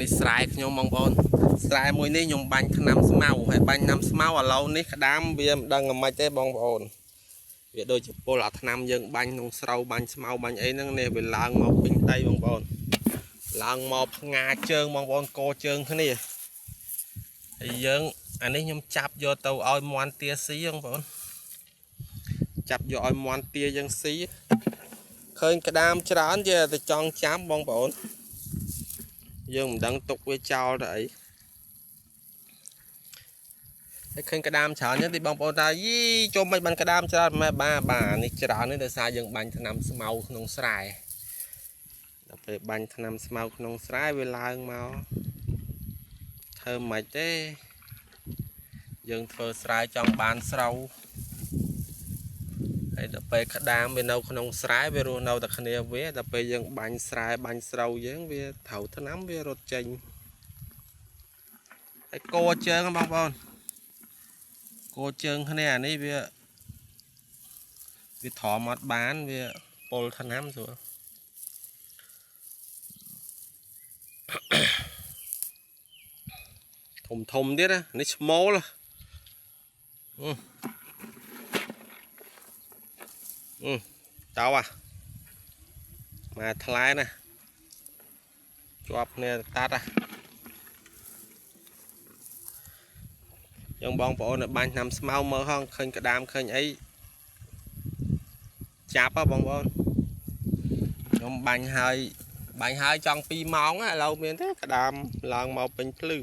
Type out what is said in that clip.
នេះស្រែខ្ញុំបងប្អូនស្រែមួយនេះខ្ញុំបាញ់ថ្នាំស្មៅហើយបាញ់ថ្នាំស្មៅឥឡូវនេះក្តាមវាមិនដឹងអាម៉េចទេបងប្អូនវាដូចជាពលអាថ្នាំយើងបាញ់ក្នុងស្រូវបាញ់ស្មៅបាញ់អីហ្នឹងនេះវាឡើងមកពេញដីបងប្អូនឡើងមកផ្ងាជើងបងប្អូនកជើងគ្នាហើយយើងអានេះខ្ញុំចាប់យកទៅឲ្យមន់ទាស៊ីបងប្អូនចាប់យកឲ្យមន់ទាយើងស៊ីឃើញក្តាមច្រើនជាតែចង់ចាំបងប្អូនយើងមិនដឹងទុកវាចោលទៅអីហើយឃើញក្តាមច្រើនហ្នឹងទីបងប្អូនថាយីចុះមិនបានក្តាមច្រើនម៉ែបាទនេះច្រើននេះដោយសារយើងបាញ់ថ្នាំស្មៅក្នុងស្រែដល់ពេលបាញ់ថ្នាំស្មៅក្នុងស្រែវាឡើងមកធ្វើមិនទេយើងធ្វើស្រែចង់បានស្រូវហើយដល់ពេលក្តាមវានៅក្នុងស្រែវារស់នៅតែគ្នាវាដល់ពេលយើងបាញ់ស្រែបាញ់ស្រូវយើងវាត្រូវថ្នាំវារត់ចេញហើយកោជើងបងប្អូនកោជើងគ្នាអានេះវាធំអត់បានវាពុលថ្នាំស្រួលធំទៀតណានេះស្មូលតោមកថ្លែណាជាប់គ្នាតាត់យើងបងប្អូននៅបាញ់ថ្នាំស្មៅមើលហងឃើញក្តាមឃើញអីចាប់បងប្អូនខ្ញុំបាញ់ហើយចង់2ម៉ោងឥឡូវមានទេក្តាមឡើងមកពេញភ្លឺ